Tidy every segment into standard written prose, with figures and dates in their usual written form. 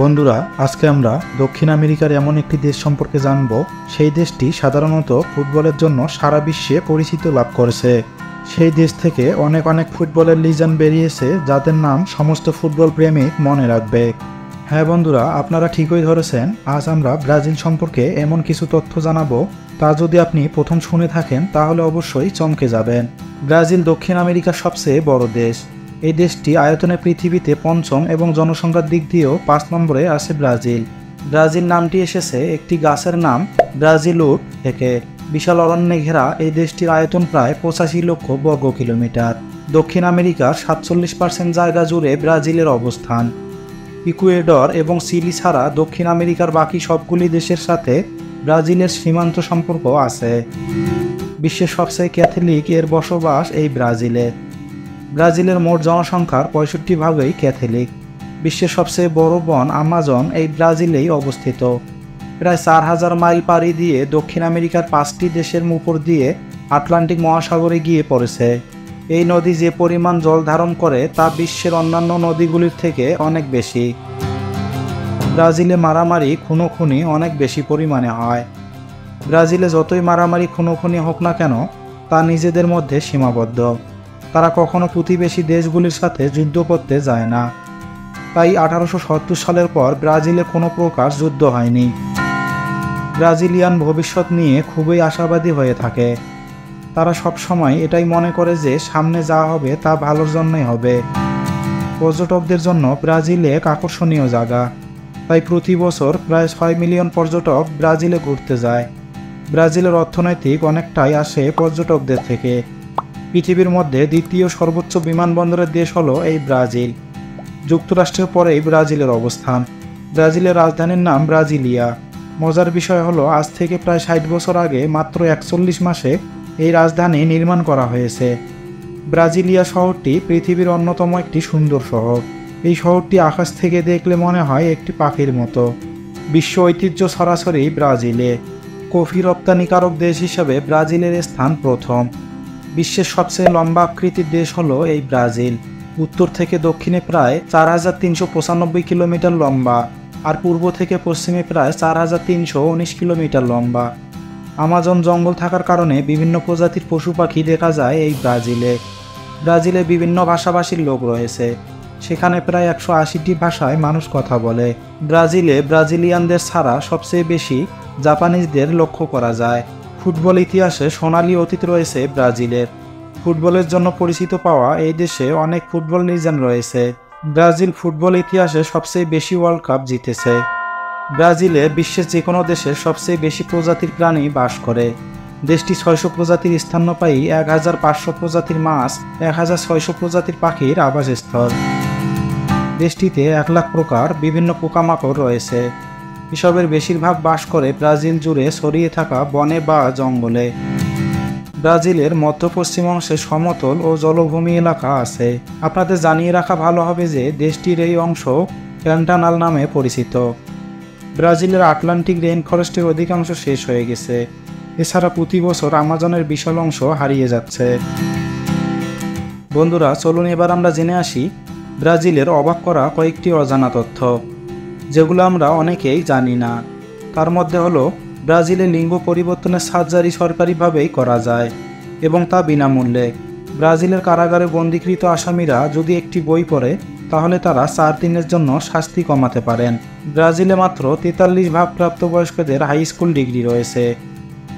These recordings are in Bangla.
বন্ধুরা, আজকে আমরা দক্ষিণ আমেরিকার এমন একটি দেশ সম্পর্কে জানব। সেই দেশটি সাধারণত ফুটবলের জন্য সারা বিশ্বে পরিচিতি লাভ করেছে। সেই দেশ থেকে অনেক ফুটবলের লিজেন্ড বেরিয়েছে, যাদের নাম সমস্ত ফুটবল প্রেমিক মনে রাখবে। হ্যাঁ বন্ধুরা, আপনারা ঠিকই ধরেছেন। আজ আমরা ব্রাজিল সম্পর্কে এমন কিছু তথ্য জানাবো, তা যদি আপনি প্রথম শুনে থাকেন তাহলে অবশ্যই চমকে যাবেন। ব্রাজিল দক্ষিণ আমেরিকার সবচেয়ে বড় দেশ। এই দেশটি আয়তনে পৃথিবীতে পঞ্চম এবং জনসংখ্যার দিক দিয়েও 5 নম্বরে আছে ব্রাজিল। ব্রাজিল নামটি এসেছে একটি গাছের নাম ব্রাজিলুট থেকে। বিশাল অরণ্যে ঘেরা এই দেশটির আয়তন প্রায় 85 লক্ষ বর্গ কিলোমিটার। দক্ষিণ আমেরিকার 47% জায়গা জুড়ে ব্রাজিলের অবস্থান। ইকুয়েডর এবং চিলি ছাড়া দক্ষিণ আমেরিকার বাকি সবগুলি দেশের সাথে ব্রাজিলের সীমান্ত সম্পর্ক আছে। বিশ্বের সবচেয়ে ক্যাথলিক এর বসবাস এই ব্রাজিলে। ব্রাজিলের মোট জনসংখ্যার 65%ই ক্যাথলিক। বিশ্বের সবচেয়ে বড় বন আমাজন এই ব্রাজিলেই অবস্থিত। প্রায় 4000 মাইল পাড়ি দিয়ে দক্ষিণ আমেরিকার 5টি দেশের উপর দিয়ে আটলান্টিক মহাসাগরে গিয়ে পড়েছে। এই নদী যে পরিমাণ জল ধারণ করে তা বিশ্বের অন্যান্য নদীগুলির থেকে অনেক বেশি। ব্রাজিলে মারামারি খুনোখুনি অনেক বেশি পরিমাণে হয়। ব্রাজিলে যতই মারামারি খুনোখুনি হোক না কেন, তা নিজেদের মধ্যে সীমাবদ্ধ। তারা কখনো প্রতিবেশী দেশগুলির সাথে যুদ্ধ করতে যায় না। তাই 1870 সালের পর ব্রাজিলে কোনো প্রকার যুদ্ধ হয়নি। ব্রাজিলিয়ান ভবিষ্যৎ নিয়ে খুবই আশাবাদী হয়ে থাকে। তারা সবসময় এটাই মনে করে যে সামনে যা হবে তা ভালোর জন্যই হবে। পর্যটকদের জন্য ব্রাজিল এক আকর্ষণীয় জায়গা। তাই প্রতি বছর প্রায় 6 মিলিয়ন পর্যটক ব্রাজিলে ঘুরতে যায়। ব্রাজিলের অর্থনৈতিক অনেকটাই আসে পর্যটকদের থেকে। পৃথিবীর মধ্যে দ্বিতীয় সর্বোচ্চ বিমানবন্দরের দেশ হলো এই ব্রাজিল। যুক্তরাষ্ট্রের পরেই ব্রাজিলের অবস্থান। ব্রাজিলের রাজধানীর নাম ব্রাজিলিয়া। মজার বিষয় হলো, আজ থেকে প্রায় 60 বছর আগে মাত্র 41 মাসে এই রাজধানী নির্মাণ করা হয়েছে। ব্রাজিলিয়া শহরটি পৃথিবীর অন্যতম একটি সুন্দর শহর। এই শহরটি আকাশ থেকে দেখলে মনে হয় একটি পাখির মতো। বিশ্ব ঐতিহ্য সরাসরি ব্রাজিলে। কফি রপ্তানিকারক দেশ হিসেবে ব্রাজিলের স্থান প্রথম। বিশ্বের সবচেয়ে লম্বা আকৃতির দেশ হলো এই ব্রাজিল। উত্তর থেকে দক্ষিণে প্রায় 4395 কিলোমিটার লম্বা, আর পূর্ব থেকে পশ্চিমে প্রায় 4319 কিলোমিটার লম্বা। আমাজন জঙ্গল থাকার কারণে বিভিন্ন প্রজাতির পশু পাখি দেখা যায় এই ব্রাজিলে। ব্রাজিলে বিভিন্ন ভাষাভাষীর লোক রয়েছে। সেখানে প্রায় 180টি ভাষায় মানুষ কথা বলে। ব্রাজিলে ব্রাজিলিয়ানদের ছাড়া সবচেয়ে বেশি জাপানিজদের লক্ষ্য করা যায়। ফুটবল ইতিহাসে সোনালী অতীত রয়েছে ব্রাজিলের। ফুটবলের জন্য পরিচিত পাওয়া এই দেশে অনেক ফুটবল লিজেন্ড রয়েছে। ব্রাজিল ফুটবল ইতিহাসে সবচেয়ে বেশি ওয়ার্ল্ড কাপ জিতেছে। ব্রাজিলে বিশ্বের যে কোনো দেশের সবচেয়ে বেশি প্রজাতির প্রাণী বাস করে। দেশটি 600 প্রজাতির স্তন্যপায়ী, 1500 প্রজাতির মাছ, 1600 প্রজাতির পাখির আবাসস্থল। দেশটিতে 1 লাখ প্রকার বিভিন্ন পোকামাকড় রয়েছে। এসবের বেশিরভাগ বাস করে ব্রাজিল জুড়ে ছড়িয়ে থাকা বনে বা জঙ্গলে। ব্রাজিলের মধ্য পশ্চিম অংশে সমতল ও জলভূমি এলাকা আছে। আপনাদের জানিয়ে রাখা ভালো হবে যে দেশটির এই অংশ প্যান্টানাল নামে পরিচিত। ব্রাজিলের আটলান্টিক রেইন ফরেস্টের অধিকাংশ শেষ হয়ে গেছে। এছাড়া প্রতি বছর আমাজনের বিশাল অংশ হারিয়ে যাচ্ছে। বন্ধুরা, চলুন এবার আমরা জেনে আসি ব্রাজিলের অবাক করা কয়েকটি অজানা তথ্য, যেগুলো আমরা অনেকেই জানি না। তার মধ্যে হলো, ব্রাজিলে লিঙ্গ পরিবর্তনের সার্জারি সরকারিভাবেই করা যায় এবং তা বিনামূল্যে। ব্রাজিলের কারাগারে বন্দীকৃত আসামিরা যদি একটি বই পড়ে তাহলে তারা 4 দিনের জন্য শাস্তি কমাতে পারেন। ব্রাজিলে মাত্র 43 ভাগ প্রাপ্তবয়স্কদের হাই স্কুল ডিগ্রি রয়েছে।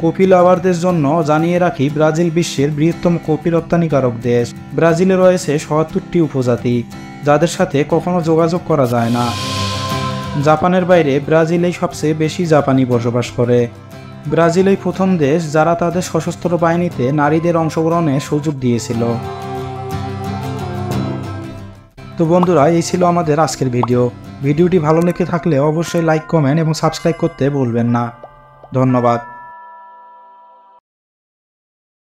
কফি লাভারদের জন্য জানিয়ে রাখি, ব্রাজিল বিশ্বের বৃহত্তম কফি রপ্তানিকারক দেশ। ব্রাজিলে রয়েছে 77টি উপজাতি, যাদের সাথে কখনো যোগাযোগ করা যায় না। জাপানের বাইরে ব্রাজিলেই সবচেয়ে বেশি জাপানি বসবাস করে। ব্রাজিলেই প্রথম দেশ যারা তাদের সশস্ত্র বাহিনীতে নারীদের অংশগ্রহণের সুযোগ দিয়েছিল। তো বন্ধুরা, এই ছিল আমাদের আজকের ভিডিওটি ভালো লেগে থাকলে অবশ্যই লাইক, কমেন্ট এবং সাবস্ক্রাইব করতে ভুলবেন না। ধন্যবাদ।